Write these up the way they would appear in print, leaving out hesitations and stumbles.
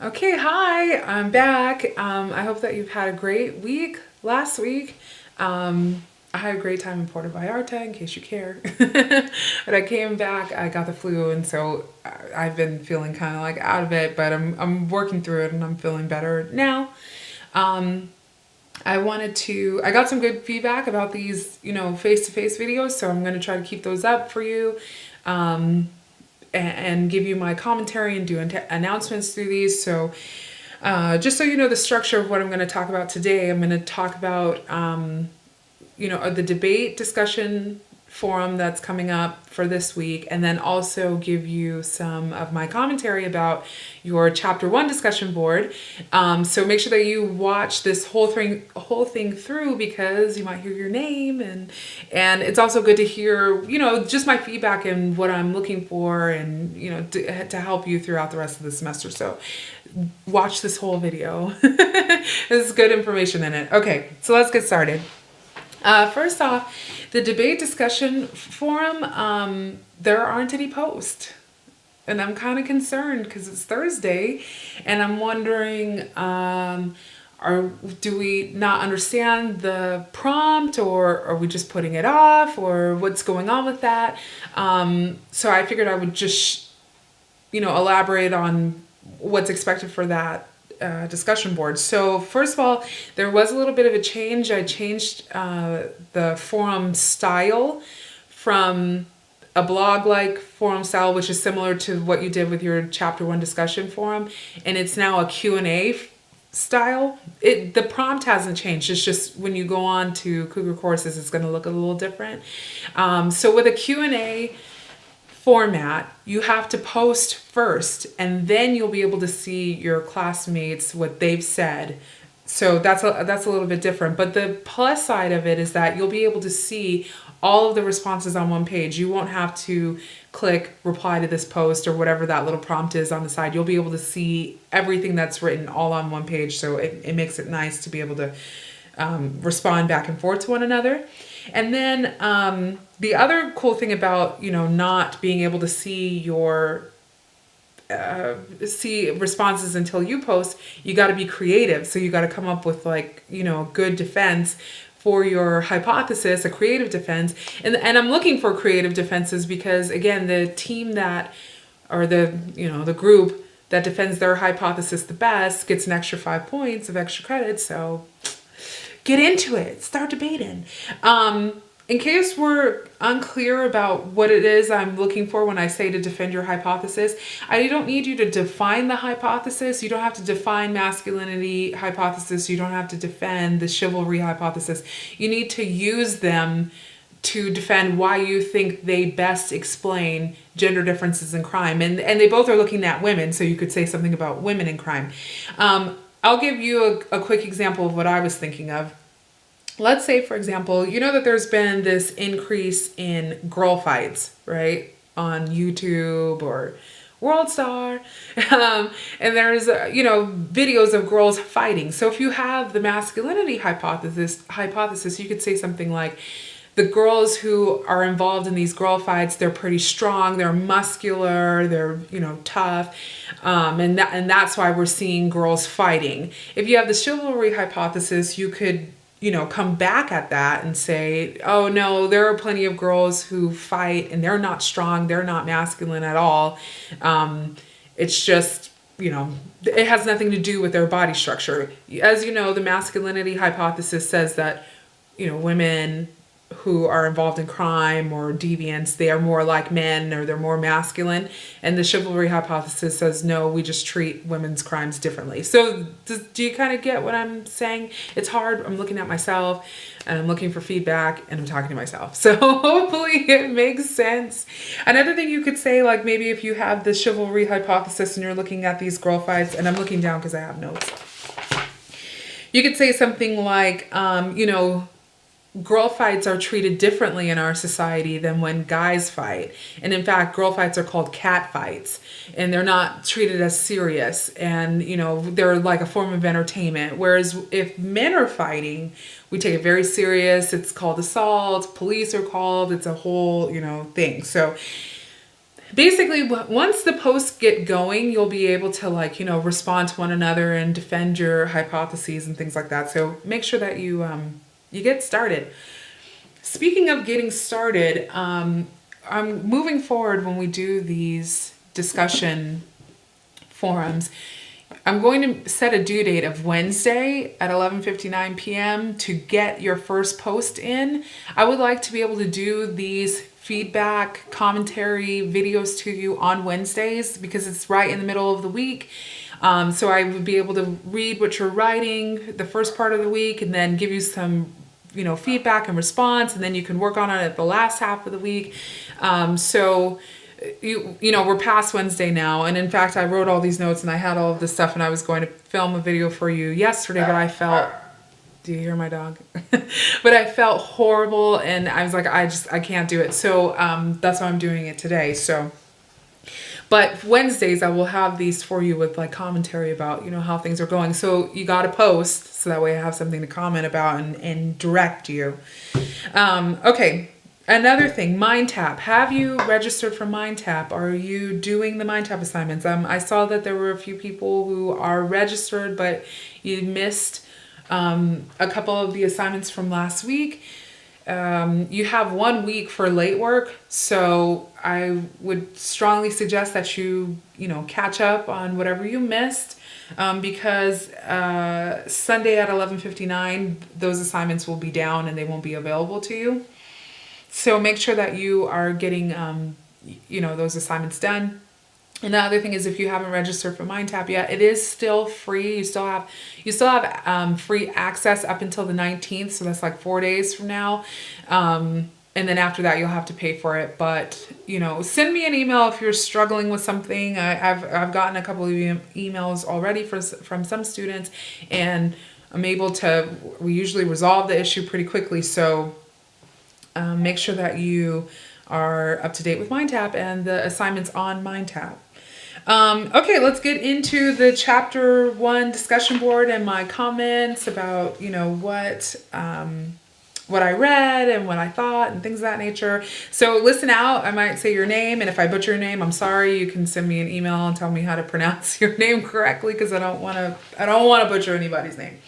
Okay, hi, I'm back. I hope that you've had a great week last week. I had a great time in Puerto Vallarta, in case you care. But I came back, I got the flu, and so I've been feeling kind of like out of it, but I'm working through it and I'm feeling better now. Um, I got some good feedback about these, face to face videos, so I'm going to try to keep those up for you. Um, and give you my commentary and do announcements through these. So, just so you know the structure of what I'm going to talk about today, I'm going to talk about the debate discussion forum that's coming up for this week, and then also give you some of my commentary about your chapter one discussion board. So make sure that you watch this whole thing through, because you might hear your name, and it's also good to hear just my feedback and what I'm looking for, and to help you throughout the rest of the semester. So watch this whole video. There's good information in it. Okay, so let's get started. First off, the debate discussion forum, there aren't any posts. And I'm kind of concerned because it's Thursday, and I'm wondering, do we not understand the prompt, or are we just putting it off, or what's going on with that? So I figured I would just, elaborate on what's expected for that discussion board. So first of all, there was a little bit of a change. I changed the forum style from a blog like forum style, which is similar to what you did with your chapter one discussion forum, and it's now a Q&A style. The prompt hasn't changed. It's just when you go on to Cougar Courses, it's going to look a little different. So with a Q&A format, you have to post first, and then you'll be able to see your classmates, what they've said. So that's a little bit different. But the plus side of it is that you'll be able to see all of the responses on one page. You won't have to click reply to this post or whatever that little prompt is on the side. You'll be able to see everything that's written all on one page. So it makes it nice to be able to respond back and forth to one another. And then the other cool thing about not being able to see your see responses until you post, you got to be creative. So you got to come up with a good defense for your hypothesis, a creative defense. And I'm looking for creative defenses because, again, the team the group that defends their hypothesis the best gets an extra 5 points of extra credit. So get into it. Start debating. In case we're unclear about what it is I'm looking for when I say to defend your hypothesis, I don't need you to define the hypothesis. You don't have to define masculinity hypothesis. You don't have to defend the chivalry hypothesis. You need to use them to defend why you think they best explain gender differences in crime. And they both are looking at women, so you could say something about women in crime. I'll give you a quick example of what I was thinking of. Let's say, for example, that there's been this increase in girl fights, right? On YouTube or WorldStar. And there's, videos of girls fighting. So if you have the masculinity hypothesis, you could say something like, the girls who are involved in these girl fights, they're pretty strong, they're muscular, they're, tough. And that's why we're seeing girls fighting. If you have the chivalry hypothesis, you could come back at that and say, oh no, there are plenty of girls who fight and they're not strong, they're not masculine at all. It's just, it has nothing to do with their body structure. As you know, the masculinity hypothesis says that, women who are involved in crime or deviance, they are more like men, or they're more masculine. And the chivalry hypothesis says, no, we just treat women's crimes differently. So do you kind of get what I'm saying? It's hard. I'm looking at myself and I'm looking for feedback and I'm talking to myself. So hopefully it makes sense. Another thing you could say, like maybe if you have the chivalry hypothesis and you're looking at these girl fights, and I'm looking down because I have notes. You could say something like, girl fights are treated differently in our society than when guys fight. And in fact, girl fights are called cat fights, and they're not treated as serious. And, they're like a form of entertainment. Whereas if men are fighting, we take it very serious. It's called assault. Police are called. It's a whole, thing. So basically once the posts get going, you'll be able to like, respond to one another and defend your hypotheses and things like that. So make sure that you get started. Speaking of getting started, I'm moving forward when we do these discussion forums. I'm going to set a due date of Wednesday at 11:59 p.m. to get your first post in. I would like to be able to do these feedback, commentary videos to you on Wednesdays because it's right in the middle of the week. So I would be able to read what you're writing the first part of the week and then give you some feedback and response, and then you can work on it at the last half of the week. So we're past Wednesday now, and in fact I wrote all these notes and I had all of this stuff and I was going to film a video for you yesterday, but I felt, do you hear my dog? But I felt horrible and I was like, I can't do it. So that's why I'm doing it today. So but Wednesdays I will have these for you with like commentary about, how things are going. So you got to post so that way I have something to comment about and direct you. Okay. Another thing, MindTap. Have you registered for MindTap? Are you doing the MindTap assignments? I saw that there were a few people who are registered, but you missed a couple of the assignments from last week. You have 1 week for late work, so I would strongly suggest that you catch up on whatever you missed, because Sunday at 11:59 those assignments will be down and they won't be available to you. So make sure that you are getting those assignments done. And the other thing is, if you haven't registered for MindTap yet, it is still free. You still have free access up until the 19th, so that's like 4 days from now. And then after that, you'll have to pay for it. But send me an email if you're struggling with something. I've gotten a couple of emails already from some students, and I'm able to. We usually resolve the issue pretty quickly. So make sure that you are up to date with MindTap and the assignments on MindTap. Okay, let's get into the chapter 1 discussion board and my comments about, what I read and what I thought and things of that nature. So listen out. I might say your name, and if I butcher your name, I'm sorry. You can send me an email and tell me how to pronounce your name correctly, because I don't want to butcher anybody's name.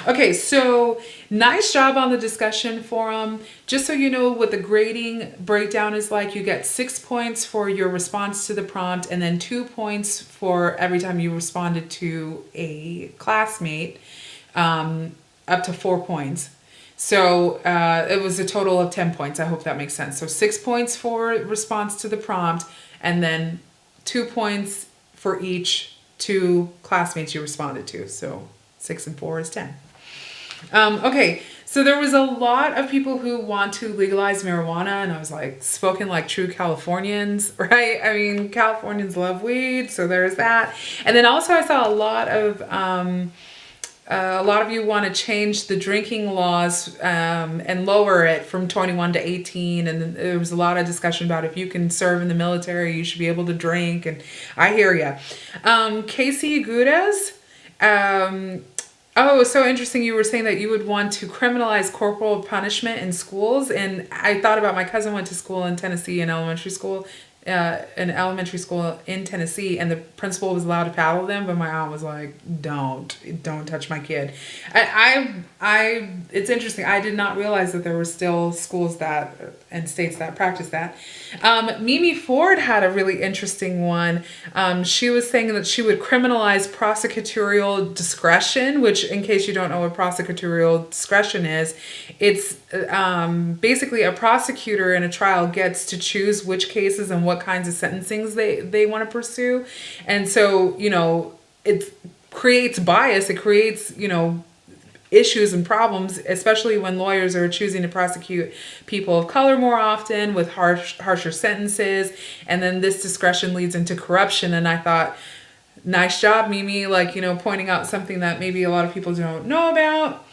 Okay, so nice job on the discussion forum. Just so you know what the grading breakdown is like, you get 6 points for your response to the prompt, and then 2 points for every time you responded to a classmate, up to 4 points. So it was a total of 10 points. I hope that makes sense. So 6 points for response to the prompt, and then 2 points for each 2 classmates you responded to. So 6 and 4 is 10. Okay, so there was a lot of people who want to legalize marijuana, and I was like, spoken like true Californians, right? I mean, Californians love weed, so there's that. And then also I saw a lot of you want to change the drinking laws and lower it from 21 to 18, and there was a lot of discussion about if you can serve in the military, you should be able to drink, and I hear ya. Casey Gudez, oh, so interesting. You were saying that you would want to criminalize corporal punishment in schools. And I thought about my cousin went to school in Tennessee, an elementary school in Tennessee, and the principal was allowed to paddle them, but my aunt was like, don't touch my kid. It's interesting. I did not realize that there were still schools and states that practice that. Mimi Ford had a really interesting one. She was saying that she would criminalize prosecutorial discretion, which, in case you don't know what prosecutorial discretion is, it's basically a prosecutor in a trial gets to choose which cases and what kinds of sentencings they want to pursue. And so, it creates bias. It creates, issues and problems, especially when lawyers are choosing to prosecute people of color more often with harsher sentences. And then this discretion leads into corruption. And I thought, nice job, Mimi, pointing out something that maybe a lot of people don't know about.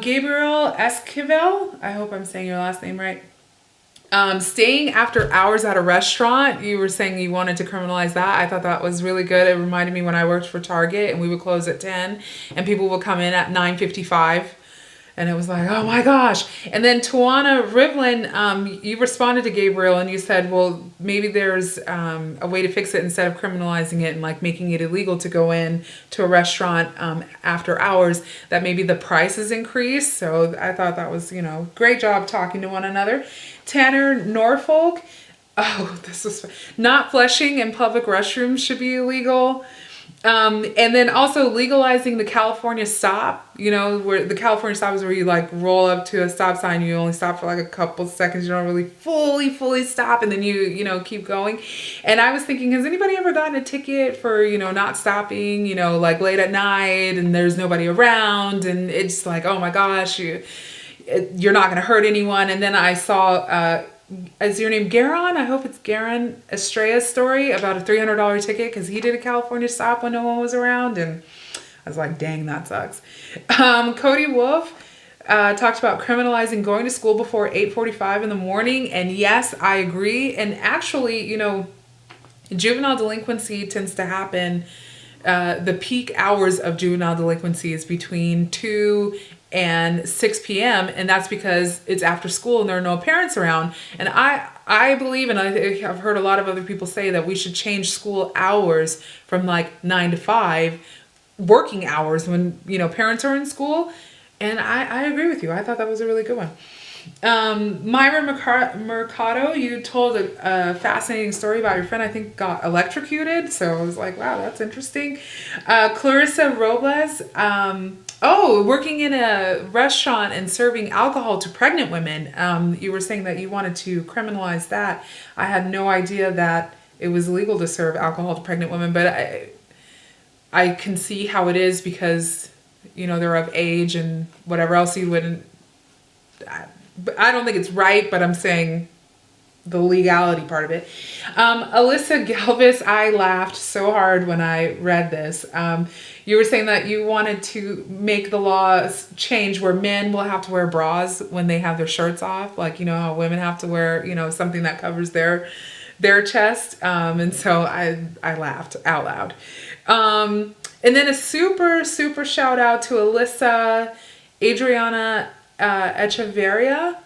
Gabriel Esquivel, I hope I'm saying your last name right. Staying after hours at a restaurant, you were saying you wanted to criminalize that. I thought that was really good. It reminded me when I worked for Target and we would close at 10 and people would come in at 9:55 And it was like, oh my gosh. And then Tawana Rivlin, you responded to Gabriel and you said, well, maybe there's a way to fix it instead of criminalizing it and like making it illegal to go in to a restaurant after hours, that maybe the prices increase. So I thought that was, great job talking to one another. Tanner Norfolk, oh, this was not flushing in public restrooms should be illegal. And then also legalizing the California stop, where the California stop is where you like roll up to a stop sign, you only stop for like a couple seconds, you don't really fully stop, and then you keep going. And I was thinking, has anybody ever gotten a ticket for, not stopping, like late at night and there's nobody around and it's like, oh my gosh, you're not going to hurt anyone. And then I saw, is your name Garon? I hope it's Garon Estrella's story about a $300 ticket because he did a California stop when no one was around. And I was like, dang, that sucks. Cody Wolf talked about criminalizing going to school before 8:45 in the morning. And yes, I agree. And actually, juvenile delinquency tends to happen. The peak hours of juvenile delinquency is between 2 and 6 p.m. and that's because it's after school and there are no parents around. And I believe, and I've heard a lot of other people say that we should change school hours from like 9 to 5 working hours when, parents are in school. And I agree with you. I thought that was a really good one. Myra Mercado, you told a fascinating story about your friend, I think got electrocuted. So I was like, wow, that's interesting. Clarissa Robles, working in a restaurant and serving alcohol to pregnant women. You were saying that you wanted to criminalize that. I had no idea that it was illegal to serve alcohol to pregnant women, but I can see how it is because, they're of age and whatever else you wouldn't. I don't think it's right, but I'm saying the legality part of it. Alyssa Galvis, I laughed so hard when I read this. You were saying that you wanted to make the laws change where men will have to wear bras when they have their shirts off. Like, how women have to wear, something that covers their chest. And so I laughed out loud. And then a super, super shout out to Alyssa, Adriana Echeverria,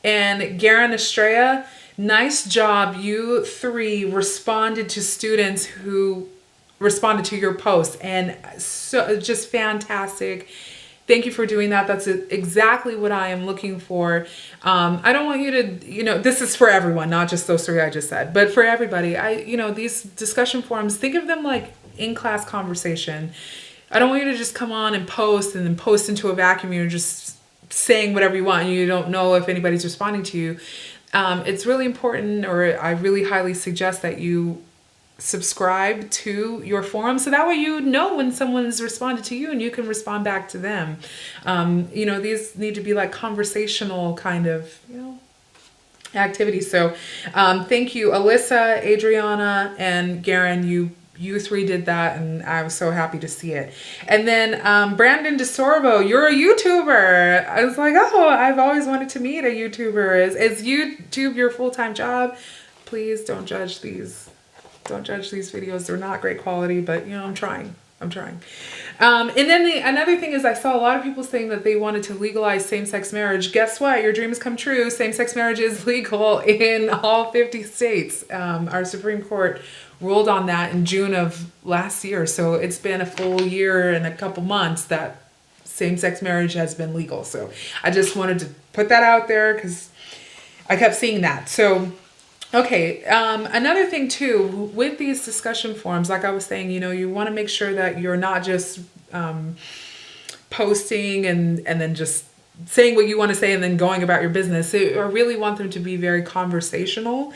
and Garon Estrella. Nice job. You three responded to students who responded to your post, and so just fantastic. Thank you for doing that. That's exactly what I am looking for. I don't want you to, this is for everyone, not just those three I just said, but for everybody. These discussion forums, think of them like in-class conversation. I don't want you to just come on and then post into a vacuum. You're just saying whatever you want and you don't know if anybody's responding to you. It's really important, or I really highly suggest that you subscribe to your forum so that way when someone's responded to you and you can respond back to them. These need to be like conversational kind of, activities. So thank you, Alyssa, Adriana, and Garon. You three did that, and I was so happy to see it. And then Brandon DeSorbo, you're a YouTuber. I was like, oh, I've always wanted to meet a YouTuber. Is YouTube your full-time job? Please don't judge these. Don't judge these videos. They're not great quality, but I'm trying. And then another thing is I saw a lot of people saying that they wanted to legalize same-sex marriage. Guess what? Your dreams come true. Same-sex marriage is legal in all 50 states. Our Supreme Court ruled on that in June of last year. So it's been a full year and a couple months that same-sex marriage has been legal. So I just wanted to put that out there because I kept seeing that. So, okay. Another thing too, with these discussion forums, like I was saying, you want to make sure that you're not just posting and then just saying what you want to say and then going about your business. So I really want them to be very conversational.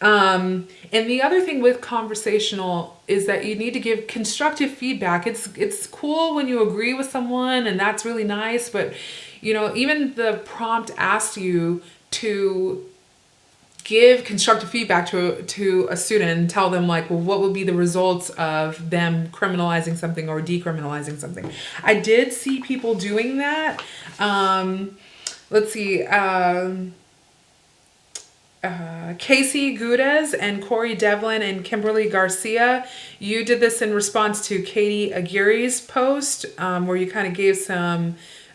And the other thing with conversational is that you need to give constructive feedback. It's cool when you agree with someone and that's really nice, but even the prompt asks you to give constructive feedback to a student and tell them like, well, what would be the results of them criminalizing something or decriminalizing something. I did see people doing that. Let's see. Casey Gudez and Corey Devlin and Kimberly Garcia, you did this in response to Katie Aguirre's post, where you kind of gave some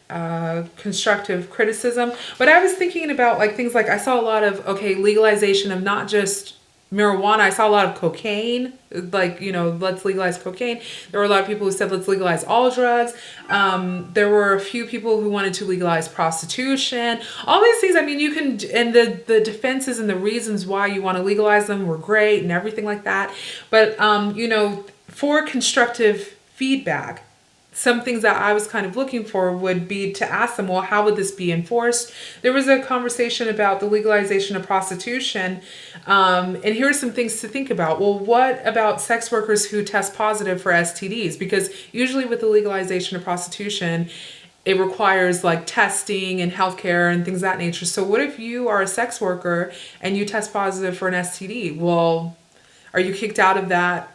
constructive criticism. But I was thinking about like things like I saw a lot of, okay, legalization of not just marijuana. I saw a lot of cocaine, like, you know, let's legalize cocaine. There were a lot of people who said let's legalize all drugs. There were a few people who wanted to legalize prostitution. All these things, I mean, you can, and the defenses and the reasons why you want to legalize them were great and everything like that. But, you know, for constructive feedback, some things that I was kind of looking for would be to ask them, well, how would this be enforced? There was a conversation about the legalization of prostitution. And here are some things to think about. Well, what about sex workers who test positive for STDs? Because usually with the legalization of prostitution, it requires like testing and healthcare and things of that nature. So what if you are a sex worker and you test positive for an STD? Well, are you kicked out of that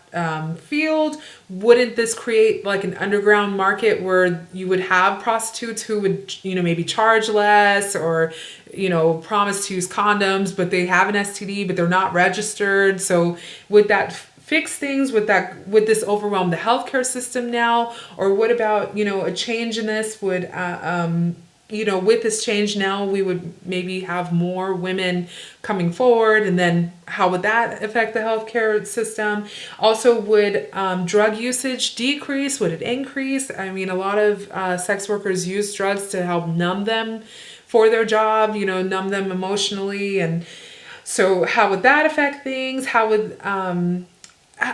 field? Wouldn't this create like an underground market where you would have prostitutes who would, you know, maybe charge less or, you know, promise to use condoms, but they have an STD, but they're not registered? So would that fix things? Would this overwhelm the healthcare system now? Or what about, you know, a change in this would, you know, with this change now, we would maybe have more women coming forward, and then how would that affect the healthcare system? Also, would drug usage decrease? Would it increase? I mean, a lot of sex workers use drugs to help numb them for their job, you know, numb them emotionally. And so how would that affect things? How would,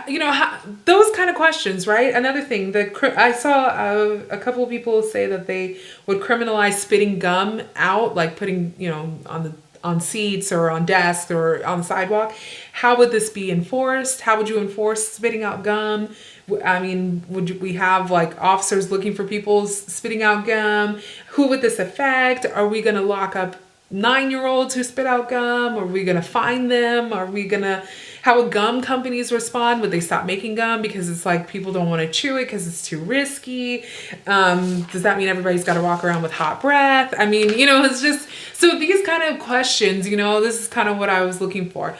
you know, those kind of questions, right? Another thing, I saw a couple of people say that they would criminalize spitting gum out, like putting, you know, on seats or on desks or on the sidewalk. How would this be enforced? How would you enforce spitting out gum? I mean, would we have like officers looking for people spitting out gum? Who would this affect? Are we going to lock up 9-year-olds who spit out gum? Are we going to fine them? How would gum companies respond? Would they stop making gum because it's like people don't want to chew it because it's too risky? Does that mean everybody's got to walk around with hot breath? I mean, you know, it's just, so these kind of questions, you know, this is kind of what I was looking for.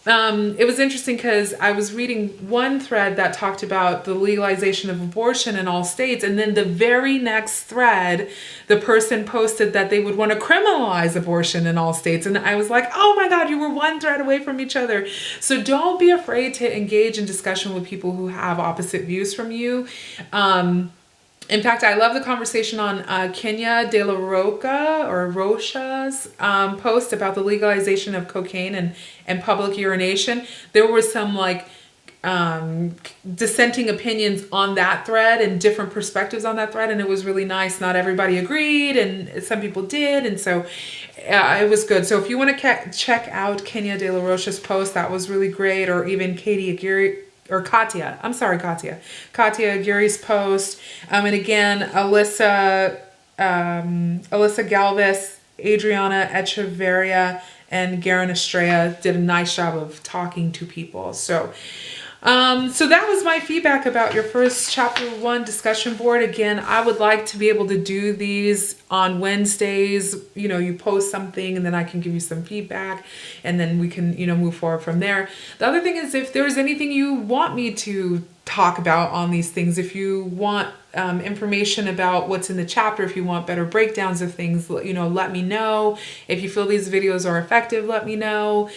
It was interesting because I was reading one thread that talked about the legalization of abortion in all states, and then the very next thread, the person posted that they would want to criminalize abortion in all states. And I was like, oh my God, you were one thread away from each other. So don't be afraid to engage in discussion with people who have opposite views from you. In fact, I love the conversation on Kenya de la Rocha's post about the legalization of cocaine and public urination. There were some like dissenting opinions on that thread and different perspectives on that thread, and it was really nice. Not everybody agreed, and some people did, and so it was good. So if you want to check out Kenya de la Rocha's post, that was really great, or even Katie Aguirre. Or Katya Aguirre's post. And again, Alyssa Galvez, Adriana Echeverria, and Garen Estrella did a nice job of talking to people. So that was my feedback about your first chapter 1 discussion board. Again, I would like to be able to do these on Wednesdays. You know, you post something and then I can give you some feedback and then we can, you know, move forward from there. The other thing is, if there's anything you want me to talk about on these things, if you want information about what's in the chapter, if you want better breakdowns of things, you know, let me know. If you feel these videos are effective, let me know.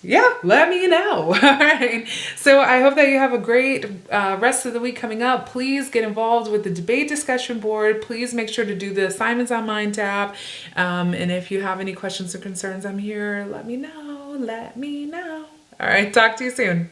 Yeah, let me know. All right. So I hope that you have a great rest of the week coming up. Please get involved with the debate discussion board. Please make sure to do the assignments on MindTap. And if you have any questions or concerns, I'm here. Let me know. All right. Talk to you soon.